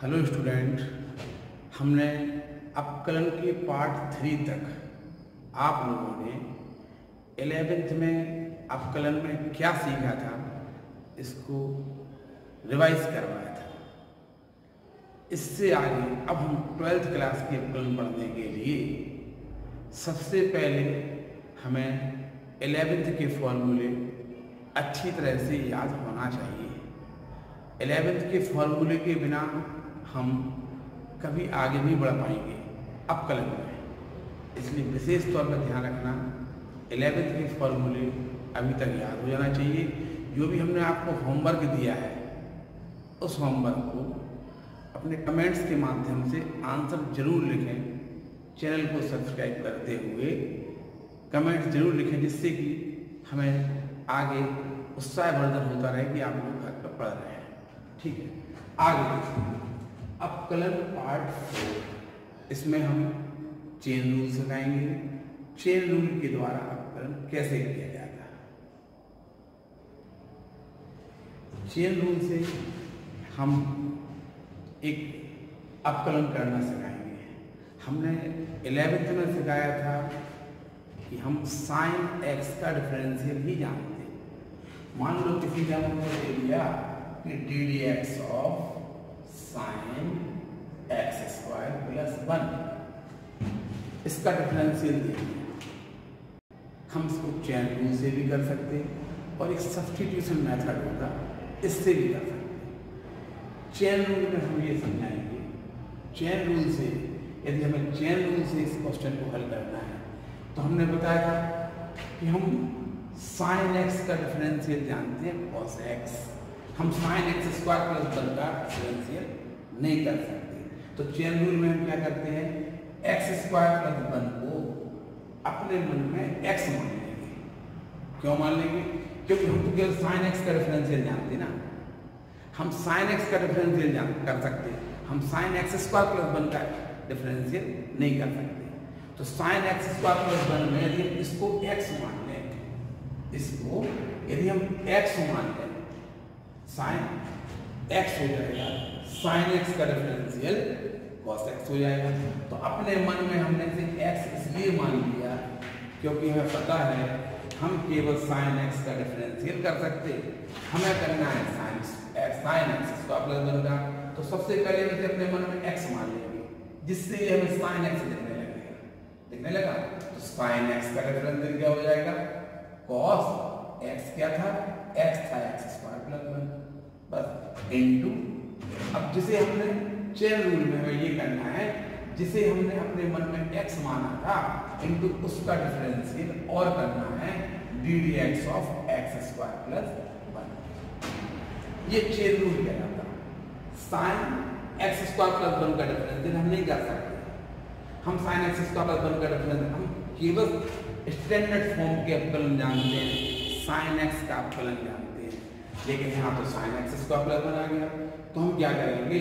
Hello student, हमने अपकलन के part 3 तक आप लोगों ने 11th में अपकलन में क्या सीखा था इसको रिवाइज करवाया था। इससे आगे अब हम 12th क्लास की अपकलन पढ़ने के लिए सबसे पहले हमें 11th के फॉर्मूले अच्छी तरह से याद होना चाहिए। 11th के फॉर्मूले के बिना हम कभी आगे नहीं बढ़ पाएंगे अपकलन में, इसलिए विशेष तौर पर ध्यान रखना 11th के फॉर्मूले अभी तक याद हो जाना चाहिए। जो भी हमने आपको होमवर्क दिया है उस होमवर्क को अपने कमेंट्स के माध्यम से आंसर जरूर लिखें। चैनल को सब्सक्राइब करते हुए कमेंट्स जरूर लिखें, जिससे कि हमें आगे उत्साहवर्धन होता रहे कि आप लोग घर पर पढ़ रहे हैं। ठीक है, आगे अपकलन पार्ट 4, इसमें हम चेन रूल सिखाएंगे। चेन रूल के द्वारा अपकलन कैसे किया जाता है। चेन रूल से हम एक अपकलन करना सिखाएंगे। हमने 11th में सिखाया था कि हम साइन एक्स का डिफरेंशियल ही जानते हैं। मान लो किसी ने हमने दे दिया कि D D x of sine x square plus 1, इसका डिफरेंशियल दे दिया। हम इसको चेन रूल से भी कर सकते हैं और एक सब्स्टिट्यूशन मेथड होगा, इससे भी कर सकते हैं। चेन रूल में हम ये समझाएंगे, चेन रूल से यदि हमें चेन रूल से इस क्वेश्चन को हल करना है तो हमने बताया था कि हम साइन एक्स का डिफरेंशियल जानते हैं कॉस एक्स। हम साइन एक्स स्क्वायर प्लस 1 का डिफरेंशियल नहीं कर सकते, तो चेन रूल में हम क्या करते हैं, एक्स स्क्वायर प्लस 1 को अपने मन में एक्स मान लेंगे। क्यों मान लेंगे? क्योंकि हम तो केवल साइन एक्स का डिफरेंशियल जानते ना। हम साइन एक्स का डिफरेंशियल कर सकते, हम साइन एक्स स्क्वायर प्लस 1 का डिफरेंशियल नहीं कर सकते। तो साइन एक्स स्क्वायर प्लस 1 में यदि हम इसको एक्स मान लें, इसको यदि हम एक्स मान लें, साइन एक्स हो जाएगा, साइन एक्स का डिफरेंशियल कॉस एक्स हो जाएगा। तो अपने मन में हमने से एक्स इसलिए मान लिया क्योंकि हमें पता है हम केवल साइन एक्स का डिफरेंशियल कर सकते, हमें करना है साइन एक्स स्क्वायर प्लस 1 का। तो सबसे पहले हम अपने मन में एक्स मान लेंगे, जिससे हमें साइन एक्स दिखने लगा। तो साइन एक्स का डिफरेंशियल क्या हो जाएगा, कॉस एक्स क्या था, एक्स था एक्स स्क्वायर प्लस 1 बस इनटू। अब जिसे हमने चेन रूल में हमें ये करना है, जिसे हमने अपने मन में एक्स माना था इनटू उसका डिफरेंशियल और करना है d D x of x square plus 1। ये चेन रूल कहलाता है। साइन एक्स स्क्वायर प्लस 1 का डिफरेंशियल हम नहीं कर सकते। हम साइन एक्स स्क्वायर प्लस 1 का डिफरेंशियल हम केवल स्टैंडर्ड फॉर्म के अपकलन जानते हैं, साइन एक्स का अपकलन जानते हैं, लेकिन यहाँ तो साइन एक्स स्क्वायर प्लस 1 आ गया। तो हम क्या करेंगे,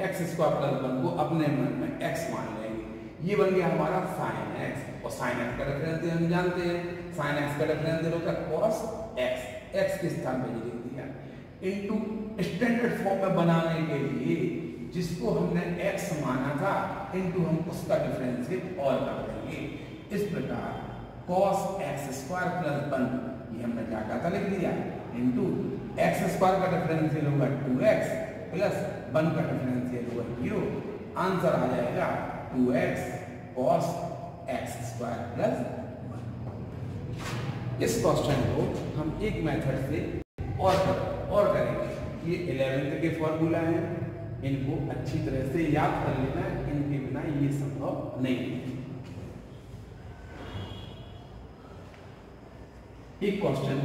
एक्स स्क्वायर प्लस 1 को अपने मन में एक्स मान लेंगे। ये बन गया हमारा साइन एक्स, और साइन एक्स का डिफरेंशियल हम जानते हैं, साइन एक्स का डिफरेंशियल होता है कॉस एक्स, एक्स के स्थान पर लिख दिया, इनटू स्टैंडर्ड फॉर्म में बनाने के लिए जिसको हमने एक्स माना था इनटू हम उसका डिफरेंशियल और कर देंगे। इस प्रकार कॉस एक्स स्क्वायर प्लस 1 ये हमने क्या कहा था, लिख दिया, इनटू एक्स स्क्वायर का डिफरेंशियल होगा 2x प्लस 1 का डिफरेंशियल होगा 0। आंसर आ जाएगा 2x cos x square plus 1। इस क्वेश्चन को हम एक मेथड से और करेंगे। ये 11th के फॉर्मूला हैं, इनको अच्छी तरह से याद कर लेना, इनके बिना ये संभव नहीं है। एक क्वेश्चन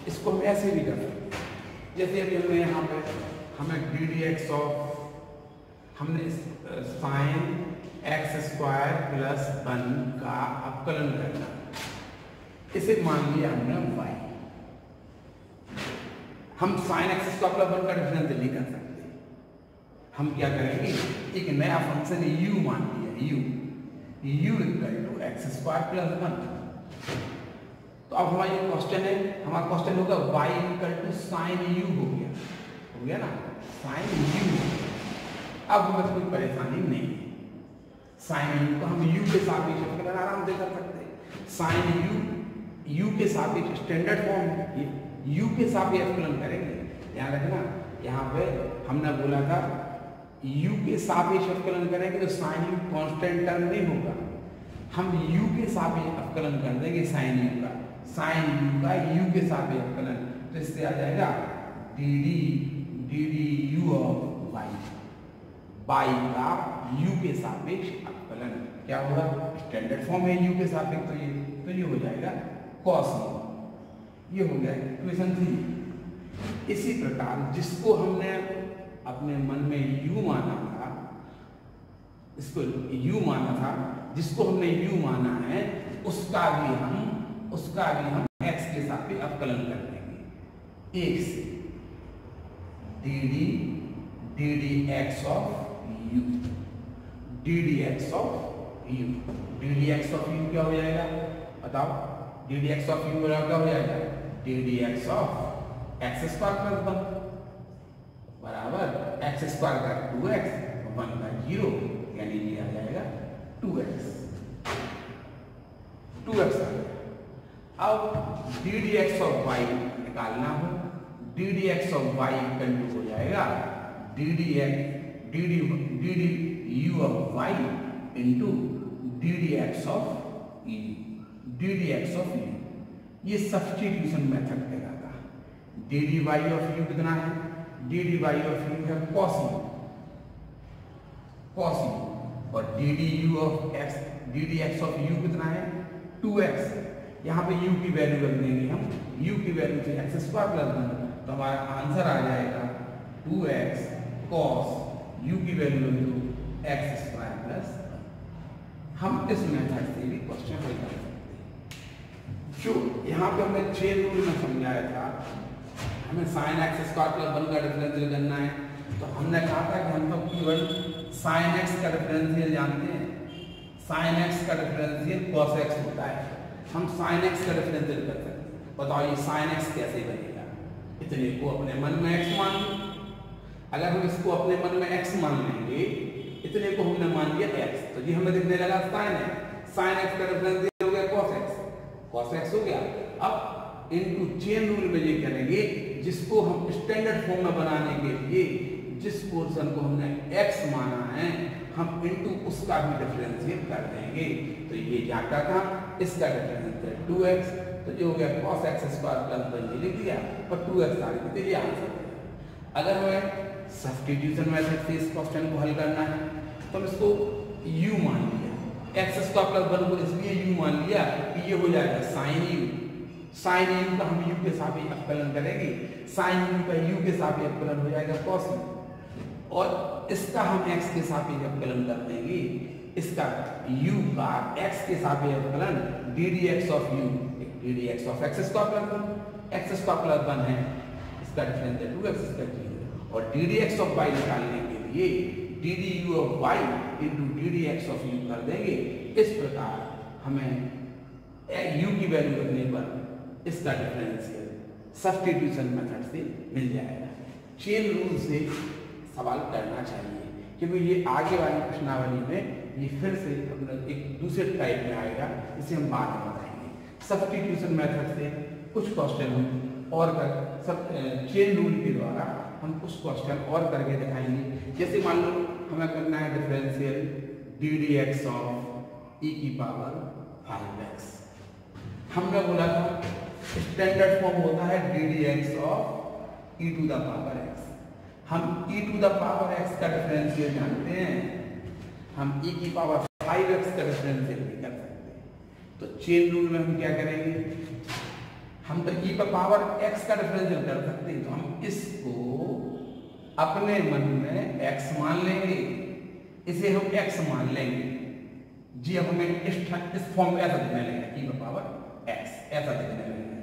इसको हम ऐसे भी कर सकते हैं, जैसे अभी हमने यहाँ पे हमें डी डी एक्स ऑफ हमने साइन एक्स स्क्वायर प्लस 1 का अपकलन करना, इसे मान लिया हमने y। हम साइन एक्स स्क्वायर प्लस 1 का डिफरेंशियल नहीं कर सकते। हम क्या करेंगे, एक नया फंक्शन u मान लिया, u equal to x square plus 1। तो अब हमारा ये क्वेश्चन है, हमारा क्वेश्चन होगा y equal to sine u हो गया ना, साइन u अब हमें कोई परेशानी नहीं है। साइन यू को हम यू के सापेक्ष अवकलन आराम से कर सकते हैं। साइन यू के सापेक्ष स्टैंडर्ड फॉर्म यू के सापेक्ष अवकलन करेंगे। ध्यान रखना, यहाँ पे हमने बोला था यू के सापेक्ष अवकलन करेंगे तो साइन यू कांस्टेंट टर्म नहीं होगा, हम यू के सापेक्ष अवकलन कर देंगे साइन यू का यू के सापेक्ष अवकलन, तो इससे आ जाएगा d d u of y का यू के सापेक्ष अवकलन। क्या होगा? स्टैंडर्ड फॉर्म है यू के सापेक्ष, तो ये हो जाएगा कॉस यू। ये हो गया इक्वेशन 3। इसी प्रकार जिसको हमने अपने मन में यू माना था, इसको यू माना था, जिसको हमने यू माना है उसका भी हम एक्स के सापेक्ष अवकलन कर देंगे। एक से D D x of you, D D x of you क्या हो जाएगा? बताओ, D D x of you क्या हो जाएगा? D D x of x square plus 1 बराबर एक्स स्क्वायर का 2x 1 का 0, यानी ये आ जाएगा 2x आ गया। अब d D x of y निकालना हो, d D x of y equal to हो जाएगा d d u of y into d D x of u. ये सब्स्टिट्यूशन मेथड कहलाता है। D d y of u कितना है? D d y of u है कॉस यू, और d D x of u कितना है? 2x। यहाँ पे u की वैल्यू रख देंगे हम, u की वैल्यू से एक्स स्क्वायर प्लस 1, तो हमारा आंसर आ जाएगा 2x cos u की value into x square plus 1। हम इस मेथड से भी क्वेश्चन हल कर सकते हैं। जो यहाँ पे हमने 6 रूल में समझाया था, हमें साइन एक्स स्क्वायर प्लस 1 का डिफरेंशियल करना है, तो हमने कहा था कि हम तो केवल साइन एक्स का डिफरेंशियल जानते हैं। साइन एक्स का डिफरेंशियल cos x होता है, हम साइन एक्स का डिफरेंशियल कर सकते हैं। बताओ ये साइन एक्स कैसे बनेगा? इतने को अपने मन में x मान लो। अगर हम इसको अपने मन में x मान लेंगे, इतने को हमने मान लिया x, तो ये हमें दिखने लगा साइन एक्स का डिफरेंशियल हो गया cos x हो गया। अब इनटू चेन रूल में ये करेंगे, जिसको हम स्टैंडर्ड फॉर्म में बनाने के लिए जिस पोर्शन को हमने x माना है हम इनटू उसका भी डिफरेंशिएट कर देंगे। तो ये जाता था, इसका डिफरेंशियल 2x, तो जो हो गया cos x स्क्वायर प्लस 1 ये लिख दिया और 2x आ गया, तो ये आंसर है। अगर हमें सब्स्टिट्यूशन मेथड से इस क्वेश्चन को हल करना है तो हम इसको u मान लिया, x स्क्वायर प्लस 1 को इसलिए u मान लिया कि ये हो जाएगा साइन u का हम u के सापेक्ष अवकलन करेंगे, साइन u का u के सापेक्ष अवकलन हो जाएगा cos u, और इसका हम x के सापेक्ष अवकलन कर देंगे, इसका u का x के सापेक्ष अवकलन D D x of u, D D x of x square plus 1 है, इसका डिफरेंशियल 2x इसका 0, और d D x of y निकालने के लिए D d u of y into d D x of u कर देंगे। इस प्रकार हमें u की वैल्यू रखने पर इसका डिफरेंशियल सब्स्टिट्यूशन मेथड से मिल जाएगा। चेन रूल से सवाल करना चाहिए, क्योंकि ये आगे वाली प्रश्नावली में ये फिर से एक दूसरे टाइप में आएगा, इसे हम बाद में बताएंगे। सब्स्टिट्यूशन मेथड से कुछ क्वेश्चन और चेन रूल के द्वारा हम कुछ क्वेश्चन और करके दिखाएंगे। जैसे मान लो हमें करना है differential D D x of E की पावर 5x। हमने बोला था स्टैंडर्ड फॉर्म होता है d D x of e to the power x। हम e to the power x का डिफरेंशियल जानते हैं, हम e की पावर 5x का डिफरेंशियल भी कर सकते हैं। तो चेन रूल में हम क्या करेंगे, हम तो e पर पावर x का डिफरेंशियल कर सकते हैं, तो हम इसको अपने मन में x मान लेंगे, इसे हम x मान लेंगे जी। अब हमें इस फॉर्म में ऐसा दिखने लगेगा, e पर पावर x ऐसा दिखने लगेगा।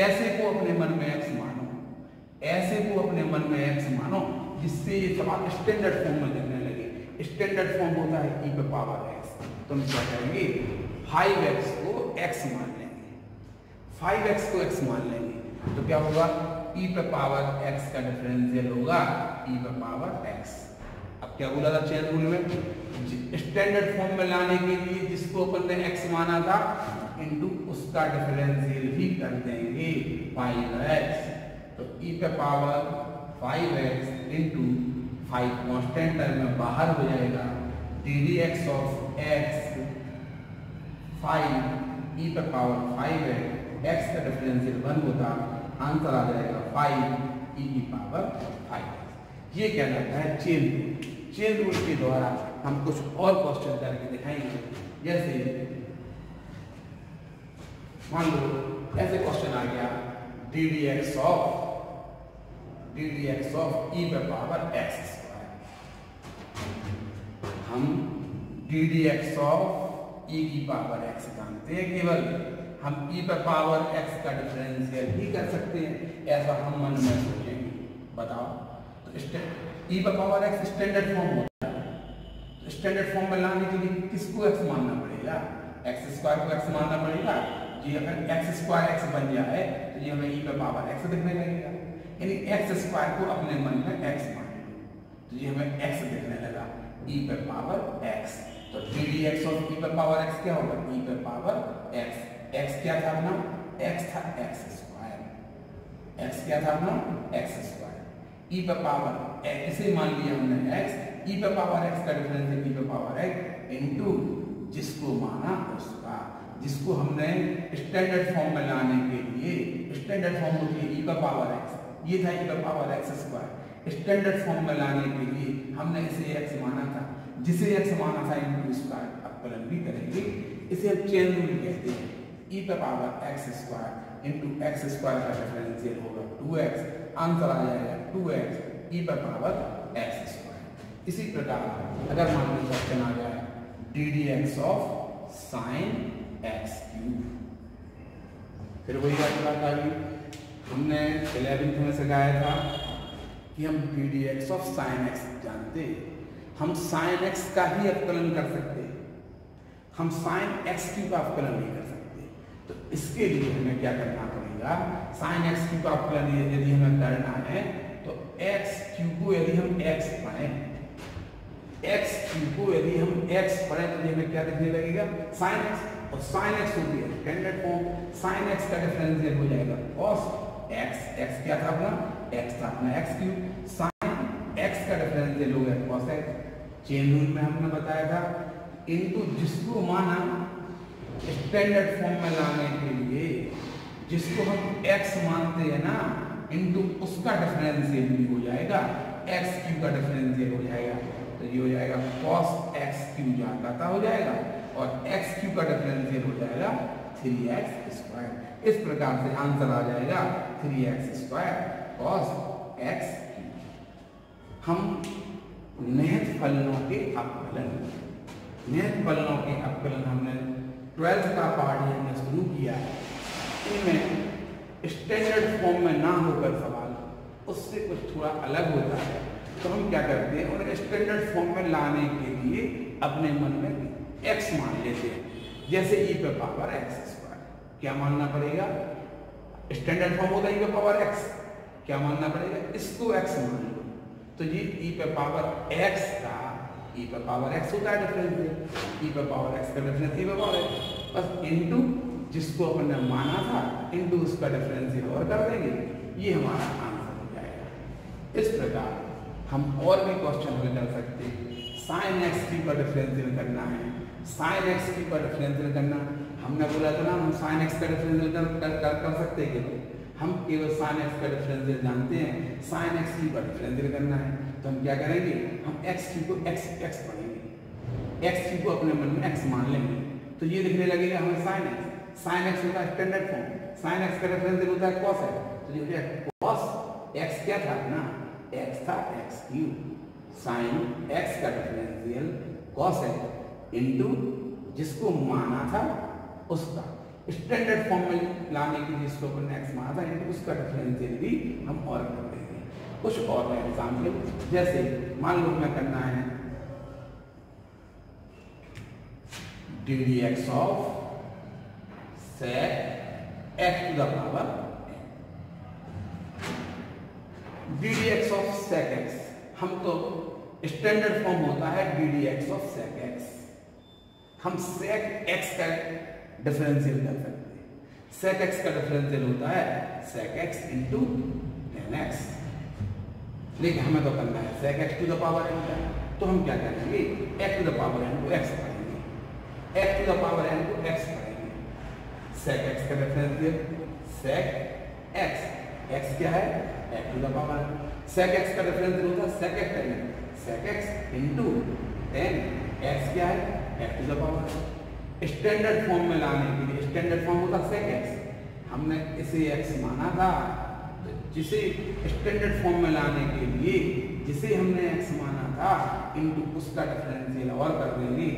ऐसे को अपने मन में x मानो, ऐसे को अपने मन में x मानो, जिससे ये सवाल स्टैंडर्ड फॉर्म में दिखने लगे। स्टैंडर्ड फॉर्म होता है e पे पावर x, तो हम क्या करेंगे 5x को x मान लेंगे, 5x को x मान लेंगे, तो क्या होगा e पे पावर x का डिफरेंशियल होगा e पे पावर x। अब क्या बोला था चेन रूल में, स्टैंडर्ड फॉर्म में लाने के लिए जिसको अपन ने x माना था इनटू उसका डिफरेंशियल भी कर देंगे 5x, तो e पे power 5x into 5 constant term में बाहर हो जाएगा ddx ऑफ x 5 e पे पावर 5x, x का डिफरेंशियल 1 होता, आंसर आ जाएगा 5 e की पावर 5। ये क्या लगता है चेन रूल। चेन रूल के द्वारा हम कुछ और क्वेश्चन करके दिखाएंगे। जैसे मान लो ऐसे क्वेश्चन आ गया ddx ऑफ e पे पावर x स्क्वायर। हम ddx ऑफ e की पावर x जानते हैं, केवल हम e पे पावर x का डिफरेंशियल ही कर सकते हैं, ऐसा हम मन में सोचेंगे। बताओ, तो e पे पावर x स्टैंडर्ड फॉर्म होता है, तो स्टैंडर्ड फॉर्म में लाने के लिए किसको x मानना पड़ेगा, x स्क्वायर को x मानना पड़ेगा। जी अगर x स्क्वायर x बन जाए तो ये हमें e पे पावर x दिखने लगेगा, यानी x स्क्वायर को अपने मन में x मान लो, तो ये हमें x दिखने लगा e पे पावर x। तो ddx ऑफ e पे पावर x क्या होगा, e पे पावर x। x क्या था अपना, x था x स्क्वायर, x क्या था अपना x स्क्वायर, e पे पावर इसे मान लिया हमने x, e पे पावर x का डिफरेंस e पे पावर x इनटू जिसको माना उसका, जिसको हमने स्टैंडर्ड फॉर्म में लाने के लिए, स्टैंडर्ड फॉर्म होती है e पे पावर x, ये था e पे power x square. Standard form में लाने के लिए हमने इसे x माना था, जिसे x माना था इनटू स्क्वायर अपकलन भी करेंगे, इसे हम चेन रूल कहते हैं। e पे power x square into x square का डिफरेंशियल होगा 2x, आंसर आ जाएगा 2x e पे पावर x स्क्वायर। इसी प्रकार अगर मान लो क्वेश्चन आ जाए ddx of sine x cube, फिर वही बात आ गई, हमने 11th में सिखाया था कि हम ddx ऑफ साइन x जानते हैं, हम साइन x का ही अवकलन कर सकते हैं, हम साइन x क्यूब का अवकलन नहीं कर सकते। तो इसके लिए हमें क्या करना पड़ेगा, साइन x क्यूब का अवकलन यदि हमें करना है तो x क्यूब को यदि हम x पढ़ें, x क्यूब को यदि हम x पढ़ें तो ये हमें क्या दिखने लगेगा साइन x, और साइन x होती है स्टैंडर्ड फॉर्म, साइन x का डिफरेंशियल हो जाएगा cos x, x क्या था अपना x था अपना x क्यूब, साइन x का डिफरेंशियल हो गया cos x। चेन रूल में हमने बताया था इनटू जिसको माना स्टैंडर्ड फॉर्म में लाने के लिए, जिसको हम x मानते हैं ना इनटू उसका डिफरेंशियल भी हो जाएगा, x क्यूब का डिफरेंशियल हो जाएगा, तो ये हो जाएगा cos x क्यूब जाता हो जाएगा और x क्यूब का डिफरेंशियल हो जाएगा 3x स्क्वायर। इस प्रकार से आंसर आ जाएगा 3x square cos x cube. हम निहित फलनों के अपकलन, निहित फलनों के अपकलन हमने 12th का पार्ट हमने शुरू किया है, इनमें स्टैंडर्ड फॉर्म में ना होकर सवाल उससे कुछ थोड़ा अलग होता है, तो हम क्या करते हैं उन्हें स्टैंडर्ड फॉर्म में लाने के लिए अपने मन में x मान लेते हैं। जैसे e पे पावर x स्क्वायर, क्या मानना पड़ेगा, स्टैंडर्ड फॉर्म होता है e पे पावर x, क्या मानना पड़ेगा, इसको x मान लो, तो ये e पे पावर x का e पे पावर x होता है डिफरेंशियल, e पे पावर x का डिफरेंशियल e पे पावर x, बस इनटू जिसको अपन ने माना था इनटू उसका डिफरेंशियल और कर देंगे, ये हमारा आंसर हो जाएगा। इस प्रकार हम और भी क्वेश्चन हल कर सकते हैं। साइन एक्स की का डिफरेंशियल करना है, साइन एक्स की का डिफरेंशियल करना, हमने बोला था ना हम साइन एक्स का डिफरेंशियल कर सकते हैं, हम केवल साइन एक्स का डिफरेंशियल जानते हैं, साइन एक्स की का डिफरेंशियल करना है तो हम क्या करेंगे, हम एक्स की को एक्स पढ़ेंगे, एक्स की को अपने मन में एक्स मान लेंगे, तो ये दिखने लगेगा हमें साइन एक्स। साइन एक्स होता है स्टैंडर्ड फॉर्म, साइन एक्स का डिफरेंशियल होता है कॉस एक्स, तो ये हो जाएगा कॉस एक्स क्या था ना x था x क्यूब, साइन x का डिफरेंशियल cos x इनटू जिसको माना था उसका, स्टैंडर्ड फॉर्म में लाने के लिए जिसको अपन x माना था इनटू उसका डिफरेंशियल भी हम और कर देंगे। कुछ और एग्जाम्पल, जैसे मान लो हमें करना है ddx of sec x to the power ddx of sec x, हम तो स्टैंडर्ड फॉर्म होता है d D x of sec x. हम सेक एक्स का डिफरेंशियल कर सकते हैं। सेक एक्स का डिफरेंशियल होता है sec x into tan x, लेकिन हमें तो करना है sec x to the power n का, तो हम क्या करेंगे x to the power n को एक्स पढ़ेंगे, x to the power n को एक्स पढ़ेंगे। सेक एक्स का डिफरेंशियल सेक एक्स, एक्स क्या है x to the power, sec x का डिफरेंशियल होता है sec x tan, sec x into tan x क्या है x to the power. Standard form में लाने के लिए स्टैंडर्ड फॉर्म होता सेक एक्स, हमने इसे एक्स माना था, तो जिसे स्टैंडर्ड फॉर्म में लाने के लिए जिसे हमने एक्स माना था इनटू उसका डिफरेंशियल और कर देंगे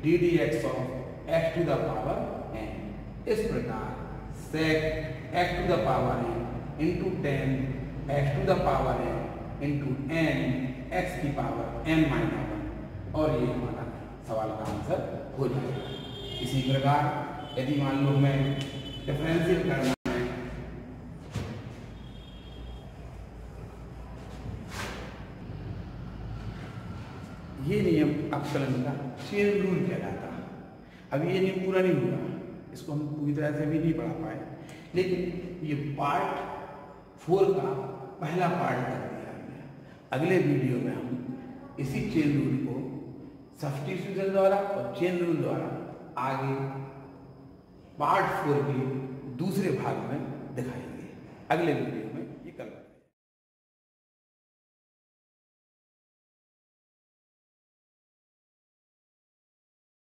d D x of x to the power n. इस प्रकार sec x to the power n into tan x to the power n into n x की पावर एन माइनस वन, और ये हमारा सवाल का आंसर हो जाएगा। इसी प्रकार यदि मान लो मैं डिफरेंशियल करना है, ये नियम अपकलन का चेन रूल कहलाता है। अब ये नियम पूरा नहीं हुआ, इसको हम पूरी तरह से भी नहीं पढ़ा पाए, लेकिन ये पार्ट 4 का पहला पार्ट कर दिया गया। अगले वीडियो में हम इसी चेन रूल को सब्स्टिट्यूशन द्वारा और चेन रूल द्वारा आगे पार्ट 4 के दूसरे भाग में दिखाएंगे अगले वीडियो।